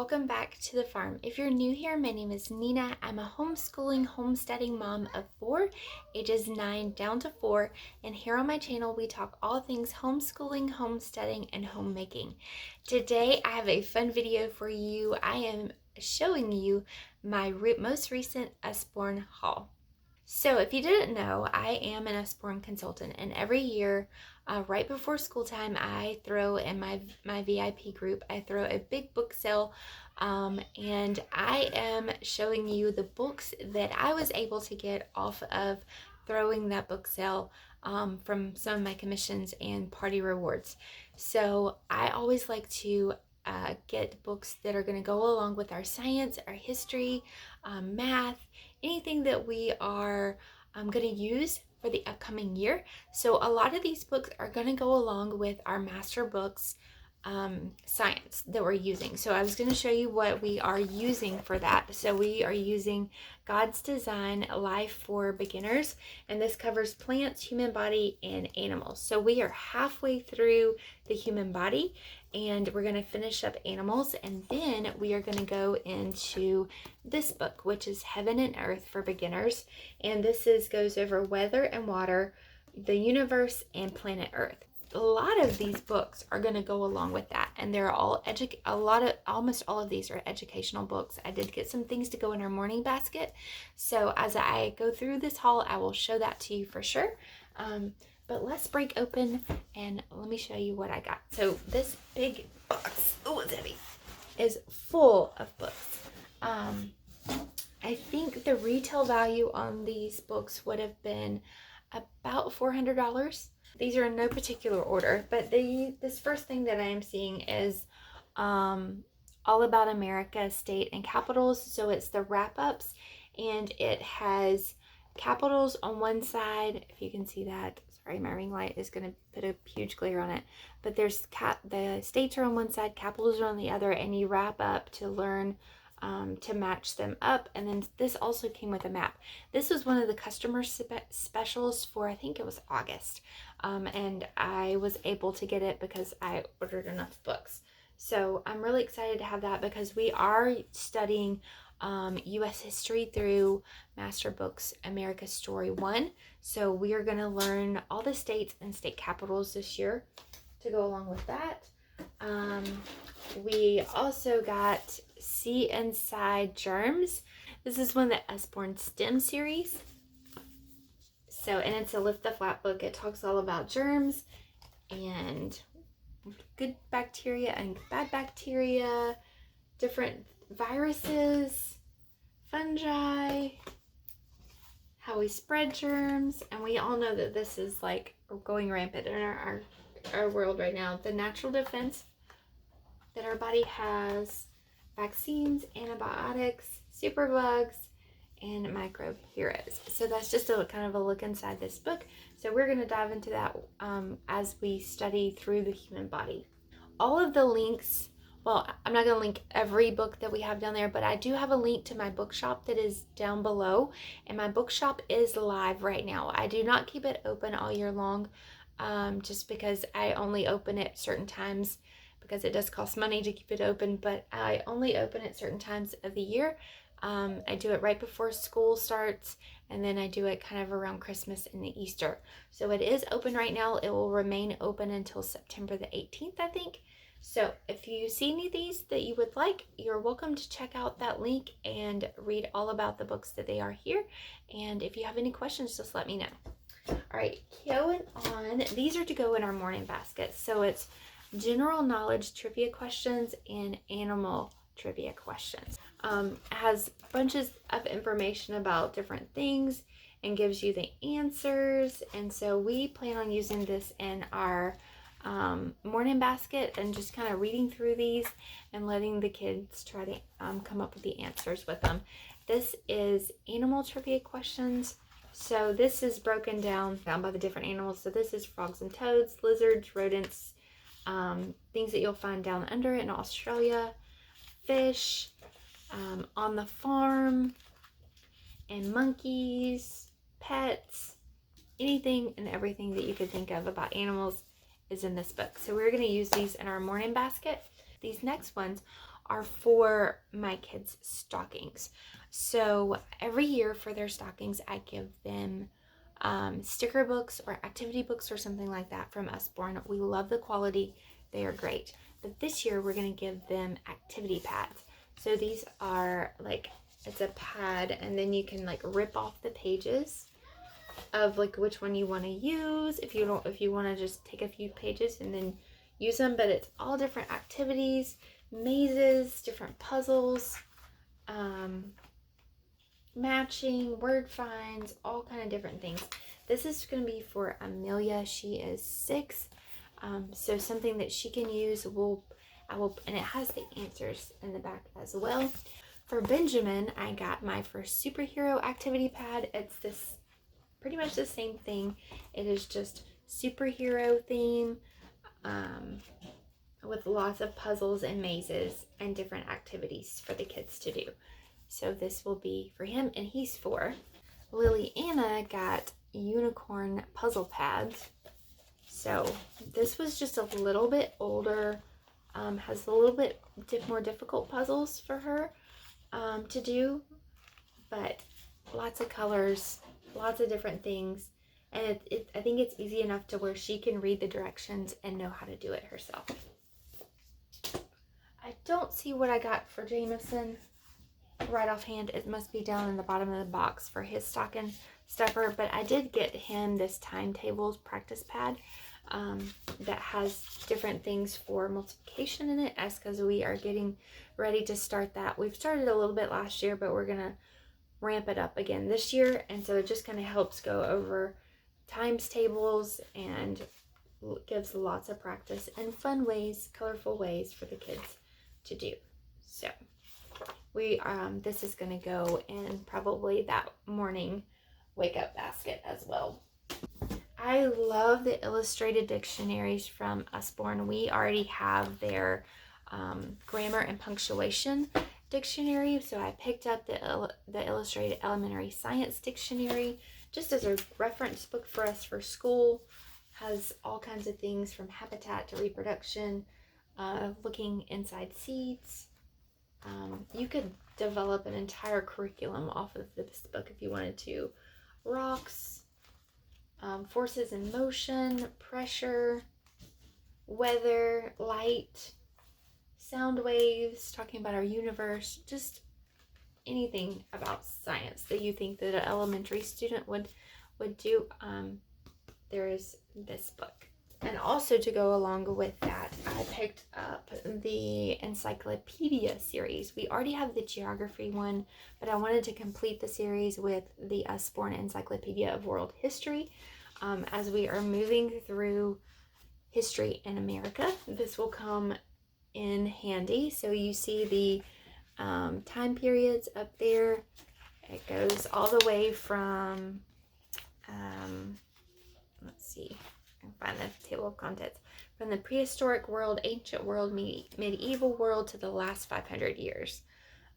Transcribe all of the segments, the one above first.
welcome back to the farm. If you're new here, my name is Nina. I'm a homeschooling, homesteading mom of 4, ages 9 down to 4, and here on my channel we talk all things homeschooling, homesteading, and homemaking. Today I have a fun video for you. I am showing you my most recent Usborne haul. So if you didn't know, I am an Usborne consultant, and every year right before school time I throw in my VIP group, I throw a big book sale, and I am showing you the books that I was able to get off of throwing that book sale from some of my commissions and party rewards. So I always like to get books that are going to go along with our science, our history, math, anything that we are going to use for the upcoming year. So a lot of these books are going to go along with our master books science that we're using. So I was going to show you what we are using for that. So we are using God's Design Life for Beginners, and this covers plants, human body, and animals. So we are halfway through the human body, and we're going to finish up animals, and then we are going to go into this book, which is Heaven and Earth for Beginners, and this goes over weather and water, the universe, and planet Earth. A lot of these books are going to go along with that, and they're all almost all of these are educational books. I did get some things to go in our morning basket, so as I go through this haul I will show that to you for sure. But let's break open and let me show you what I got. So this big box, oh it's heavy, is full of books. I think the retail value on these books would have been about $400. These are in no particular order, but this first thing that I am seeing is All About America, State and Capitals. So it's the wrap-ups, and it has capitals on one side, if you can see that. Sorry, my ring light is going to put a huge glare on it. But there's the states are on one side, capitals are on the other, and you wrap up to learn to match them up. And then this also came with a map. This was one of the customer specials for, I think it was August, and I was able to get it because I ordered enough books. So I'm really excited to have that because we are studying U.S. history through Master Books America Story 1. So we are going to learn all the states and state capitals this year to go along with that. We also got See Inside Germs. This is one of the Usborne STEM series. So, and it's a Lift the Flap book. It talks all about germs and good bacteria and bad bacteria, different viruses, fungi, how we spread germs. And we all know that this is like going rampant in our world right now. The natural defense that our body has, vaccines, antibiotics, superbugs, and microbe heroes. So that's just a kind of a look inside this book. So we're going to dive into that as we study through the human body. All of the links, well, I'm not going to link every book that we have down there, but I do have a link to my bookshop that is down below, and my bookshop is live right now. I do not keep it open all year long, just because I only open it certain times, because it does cost money to keep it open, but I only open it certain times of the year. I do it right before school starts, and then I do it kind of around Christmas and the Easter. So it is open right now. It will remain open until September the 18th, I think. So if you see any of these that you would like, you're welcome to check out that link and read all about the books that they are here. And if you have any questions, just let me know. All right, going on. These are to go in our morning basket. So it's general knowledge trivia questions and animal trivia questions. Has bunches of information about different things and gives you the answers. And so we plan on using this in our morning basket and just kind of reading through these and letting the kids try to come up with the answers with them. This is animal trivia questions. So this is broken down by the different animals. So this is frogs and toads, lizards, rodents, things that you'll find down under in Australia, fish, on the farm, and monkeys, pets, anything and everything that you could think of about animals is in this book. So we're going to use these in our morning basket. These next ones are for my kids' stockings. So every year for their stockings, I give them sticker books or activity books or something like that from Usborne. We love the quality. They are great. But this year we're going to give them activity pads. So these are like, it's a pad and then you can like rip off the pages of like which one you want to use if you want to just take a few pages and then use them. But it's all different activities, mazes, different puzzles, matching, word finds, all kind of different things. This is going to be for Amelia. She is 6, so something that she can use. And it has the answers in the back as well. For Benjamin, I got my first superhero activity pad. It's this pretty much the same thing. It is just superhero theme, with lots of puzzles and mazes and different activities for the kids to do. So this will be for him, and he's 4. Lily Anna got unicorn puzzle pads. So this was just a little bit older, has a little bit more difficult puzzles for her to do, but lots of colors, lots of different things. And I think it's easy enough to where she can read the directions and know how to do it herself. I don't see what I got for Jameson right offhand. It must be down in the bottom of the box for his stocking stuffer, but I did get him this timetables practice pad that has different things for multiplication in it, as because we are getting ready to start that. We've started a little bit last year, but we're gonna ramp it up again this year, and so it just kind of helps go over times tables and gives lots of practice and fun ways, colorful ways for the kids to do. So we this is going to go in probably that morning wake up basket as well. I love the illustrated dictionaries from Usborne. We already have their grammar and punctuation dictionary, so I picked up the illustrated elementary science dictionary just as a reference book for us for school. Has all kinds of things from habitat to reproduction, looking inside seeds. You could develop an entire curriculum off of this book if you wanted to. Rocks, forces in motion, pressure, weather, light, sound waves, talking about our universe, just anything about science that you think that an elementary student would do. There is this book. And also to go along with that, I picked up the Encyclopedia Series. We already have the geography one, but I wanted to complete the series with the Usborne Encyclopedia of World History. As we are moving through history in America, this will come in handy. So you see the time periods up there. It goes all the way from, let's see, I can find the table of contents, from the prehistoric world, ancient world, medieval world to the last 500 years,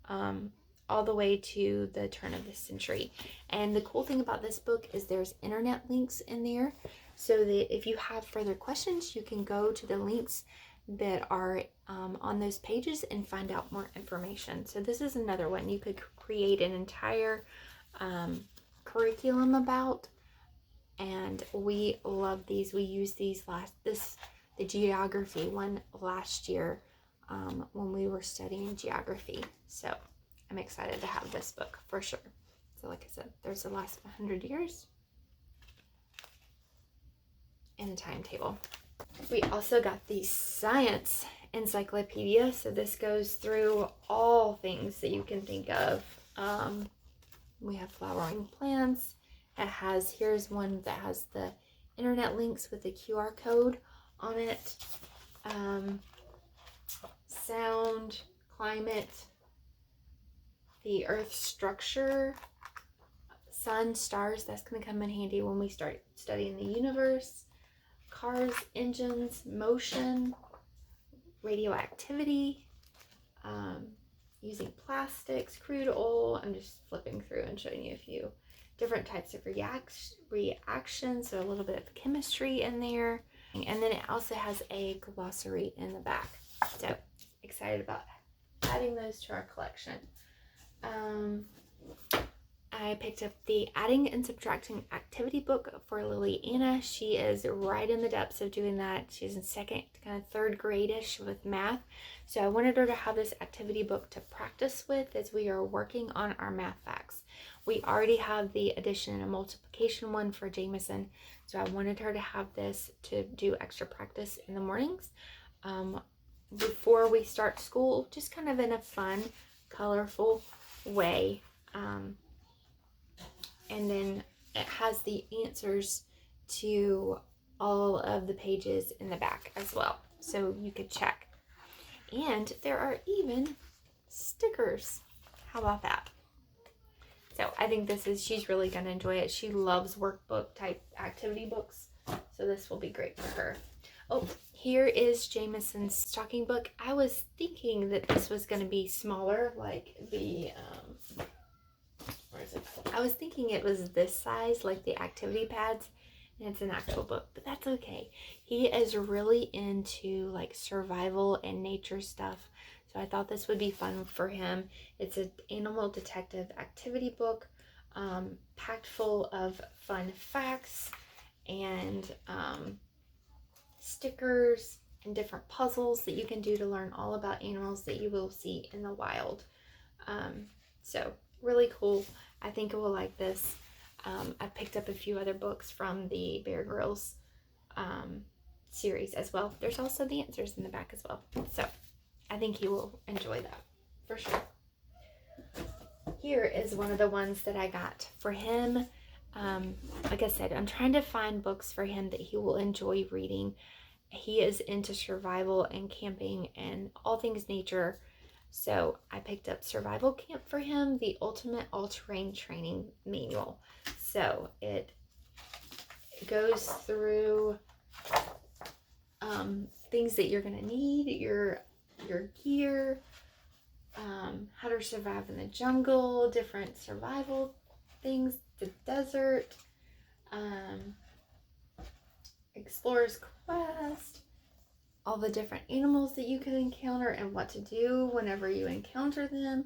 all the way to the turn of the century. And the cool thing about this book is there's internet links in there, so that if you have further questions, you can go to the links that are on those pages and find out more information. So this is another one you could create an entire curriculum about. And we love these. We used these the geography one last year when we were studying geography. So I'm excited to have this book for sure. So like I said, there's the last 100 years and a timetable. We also got the science encyclopedia. So this goes through all things that you can think of. We have flowering plants. Here's one that has the internet links with the QR code on it. Sound, climate, the Earth's structure, sun, stars. That's going to come in handy when we start studying the universe. Cars, engines, motion, radioactivity, using plastics, crude oil. I'm just flipping through and showing you a few different types of reactions, so a little bit of chemistry in there. And then it also has a glossary in the back. So excited about adding those to our collection. I picked up the Adding and Subtracting Activity book for Lily Anna. She is right in the depths of doing that. She's in second, kind of third grade-ish with math. So I wanted her to have this activity book to practice with as we are working on our math facts. We already have the addition and multiplication one for Jameson. So I wanted her to have this to do extra practice in the mornings before we start school, just kind of in a fun, colorful way. And then it has the answers to all of the pages in the back as well, so you could check. And there are even stickers. How about that? So I think she's really going to enjoy it. She loves workbook type activity books, so this will be great for her. Oh, here is Jameson's stocking book. I was thinking that this was going to be smaller, like the I was thinking it was this size, like the activity pads, and it's an actual book, but that's okay. He is really into like survival and nature stuff, so I thought this would be fun for him. It's an animal detective activity book, packed full of fun facts and stickers and different puzzles that you can do to learn all about animals that you will see in the wild. So really cool. I think I will like this. I picked up a few other books from the Bear Grylls series as well. There's also the answers in the back as well. So I think he will enjoy that for sure. Here is one of the ones that I got for him. Like I said, I'm trying to find books for him that he will enjoy reading. He is into survival and camping and all things nature. So I picked up Survival Camp for him, the Ultimate All-Terrain Training Manual. So it goes through things that you're going to need, your gear, how to survive in the jungle, different survival things, the desert, Explorer's Quest, all the different animals that you can encounter and what to do whenever you encounter them,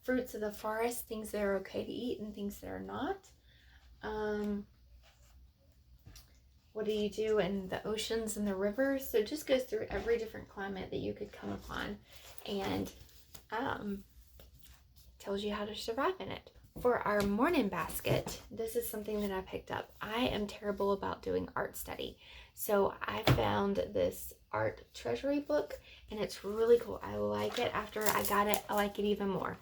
fruits of the forest, things that are okay to eat and things that are not. What do you do in the oceans and the rivers? So it just goes through every different climate that you could come upon and tells you how to survive in it. For our morning basket, this is something that I picked up. I am terrible about doing art study. So I found this art Treasury book and it's really cool. I like it. After I got it, I like it even more.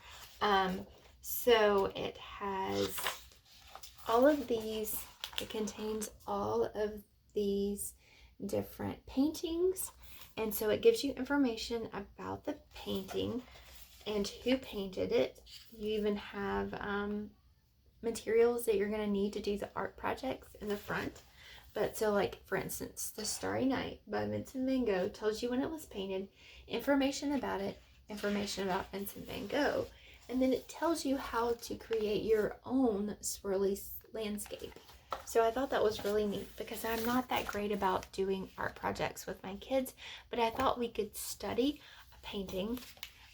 So it has all of these, it contains all of these different paintings. And so it gives you information about the painting and who painted it. You even have materials that you're going to need to do the art projects in the front. But so like, for instance, The Starry Night by Vincent van Gogh tells you when it was painted, information about it, information about Vincent van Gogh, and then it tells you how to create your own swirly landscape. So I thought that was really neat because I'm not that great about doing art projects with my kids, but I thought we could study a painting,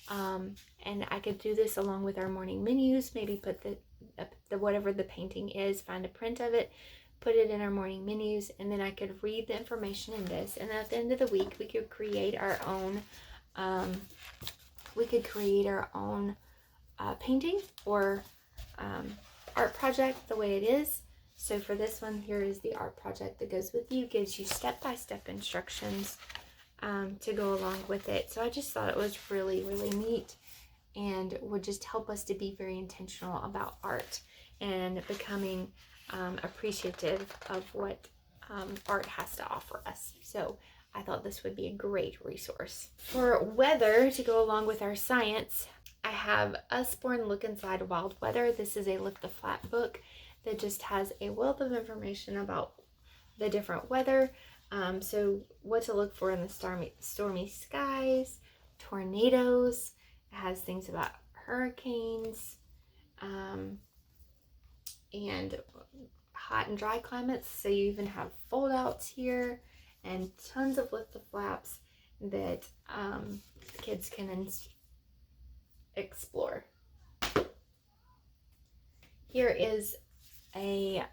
and I could do this along with our morning menus, maybe put the whatever the painting is, find a print of it, put it in our morning menus, and then I could read the information in this, and at the end of the week we could create our own painting or art project the way it is. So for this one, here is the art project that goes with you, gives you step-by-step instructions to go along with it. So I just thought it was really, really neat and would just help us to be very intentional about art and becoming appreciative of what art has to offer us. So I thought this would be a great resource. For weather to go along with our science, I have Usborne Look Inside Wild Weather. This is a Lift the Flap book that just has a wealth of information about the different weather. So what to look for in the stormy skies, tornadoes. It has things about hurricanes, and hot and dry climates. So you even have fold outs here and tons of lift the flaps that kids can explore. Here is a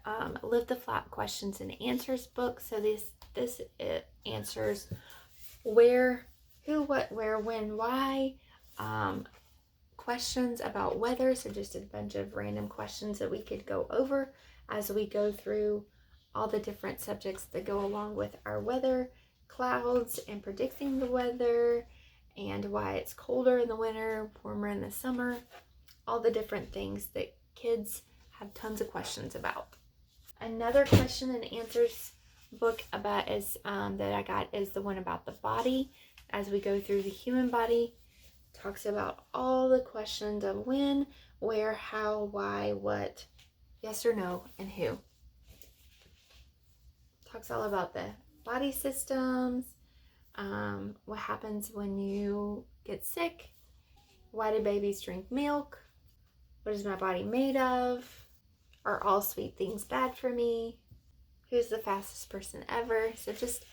Live the Flap questions and answers book. So this answers where, who, what, where, when, why, questions about weather. So just a bunch of random questions that we could go over as we go through all the different subjects that go along with our weather, clouds, and predicting the weather, and why it's colder in the winter, warmer in the summer, all the different things that kids have tons of questions about. Another question and answers book about is that I got is the one about the body. As we go through the human body, talks about all the questions of when, where, how, why, what, yes or no, and who. Talks all about the body systems, what happens when you get sick, why do babies drink milk, what is my body made of, are all sweet things bad for me, who's the fastest person ever. So just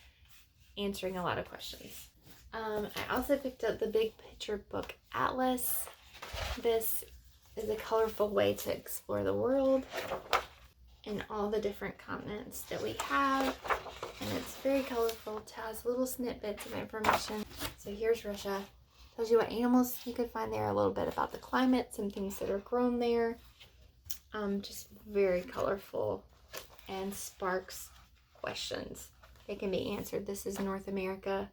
answering a lot of questions. I also picked up the Big Picture book Atlas. This is a colorful way to explore the world and all the different continents that we have. And it's very colorful. It has little snippets of information. So here's Russia. Tells you what animals you could find there, a little bit about the climate, some things that are grown there. Just very colorful and sparks questions. They can be answered. This is North America.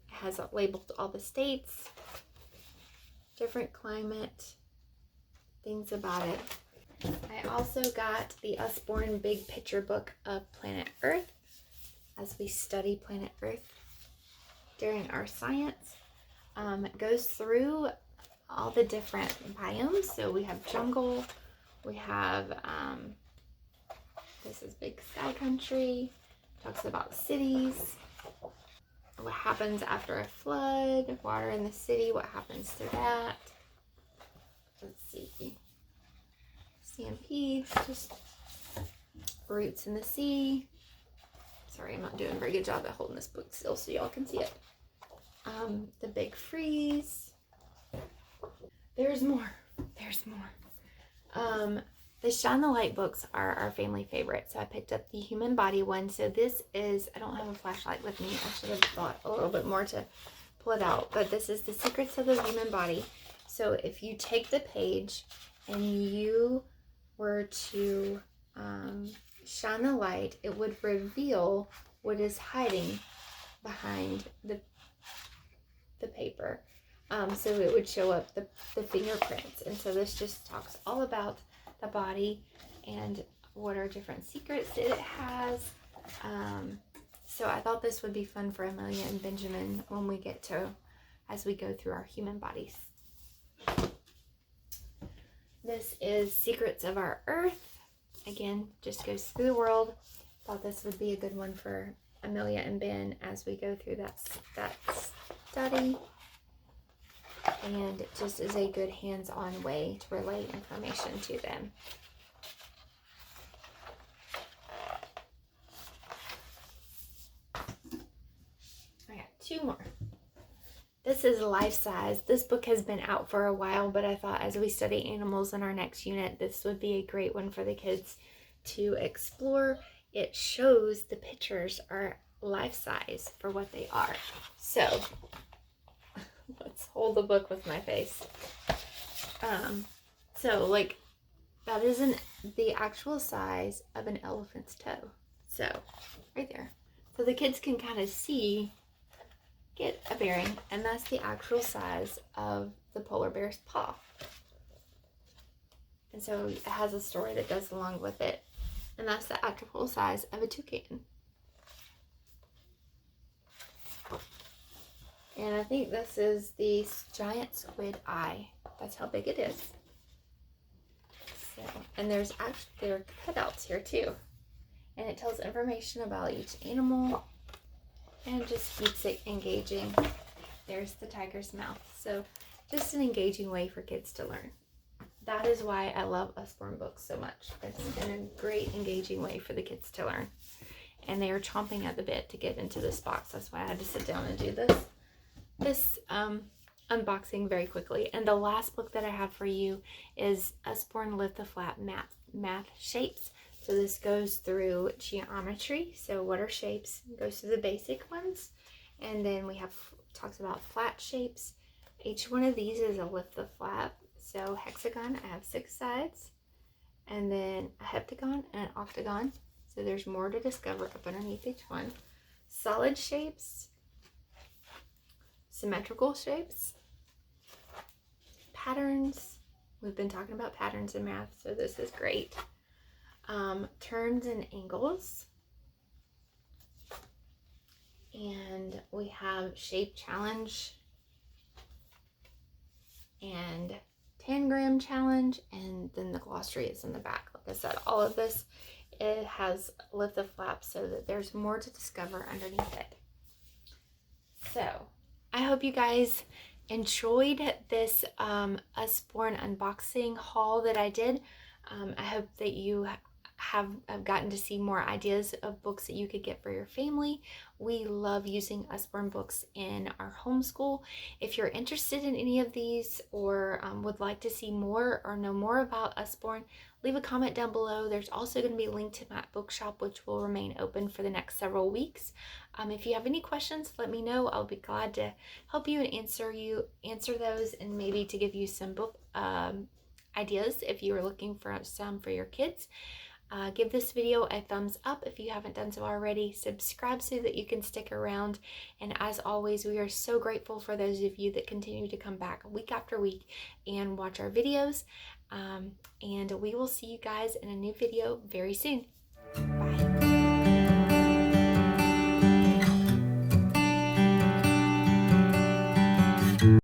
Has labeled all the states, different climate, things about it. I also got the Usborne Big Picture book of Planet Earth as we study planet Earth during our science. It goes through all the different biomes. So we have jungle, we have this is big sky country, talks about cities, what happens after a flood, water in the city, what happens to that. Let's see. Stampedes, just roots in the sea. Sorry, I'm not doing a very good job at holding this book still so y'all can see it. The big freeze. There's more. The Shine the Light books are our family favorite. So I picked up the human body one. So this is, I don't have a flashlight with me. I should have thought a little bit more to pull it out. But this is the secrets of the human body. So if you take the page and you were to shine the light, it would reveal what is hiding behind the paper. So it would show up the fingerprints. And so this just talks all about the body and what are different secrets that it has. So I thought this would be fun for Amelia and Benjamin when we get to, as we go through our human bodies. This is Secrets of Our Earth. Again, just goes through the world. Thought this would be a good one for Amelia and Ben as we go through that study. And it just is a good hands-on way to relay information to them. I got two more. This is life size. This book has been out for a while, but I thought as we study animals in our next unit, this would be a great one for the kids to explore. It shows the pictures are life size for what they are. So let's hold the book with my face. So like that isn't the actual size of an elephant's toe. So right there. So the kids can kind of get a bearing, and that's the actual size of the polar bear's paw. And so it has a story that goes along with it, and that's the actual size of a toucan. And I think this is the giant squid eye. That's how big it is. So, and there are cutouts here too. And it tells information about each animal and just keeps it engaging. There's the tiger's mouth. So just an engaging way for kids to learn. That is why I love Usborne Books so much. It's been a great engaging way for the kids to learn. And they are chomping at the bit to get into this box. That's why I had to sit down and do this unboxing very quickly. And the last book that I have for you is Usborne Lift the Flat Math Shapes. So this goes through geometry. So what are shapes? It goes through the basic ones. And then we have talks about flat shapes. Each one of these is a lift the flat. So hexagon, I have 6 sides. And then a heptagon and an octagon. So there's more to discover up underneath each one. Solid shapes, symmetrical shapes, patterns. We've been talking about patterns in math, so this is great. Turns and angles. And we have shape challenge and tangram challenge, and then the glossary is in the back. Like I said, all of this, it has lift the flap so that there's more to discover underneath it. So I hope you guys enjoyed this Usborne unboxing haul that I did. I hope that you have gotten to see more ideas of books that you could get for your family. We love using Usborne Books in our homeschool. If you're interested in any of these or would like to see more or know more about Usborne, leave a comment down below. There's also going to be a link to my bookshop, which will remain open for the next several weeks. If you have any questions, let me know. I'll be glad to help you and answer those, and maybe to give you some book ideas if you are looking for some for your kids. Give this video a thumbs up if you haven't done so already. Subscribe so that you can stick around. And as always, we are so grateful for those of you that continue to come back week after week and watch our videos. And we will see you guys in a new video very soon. Bye.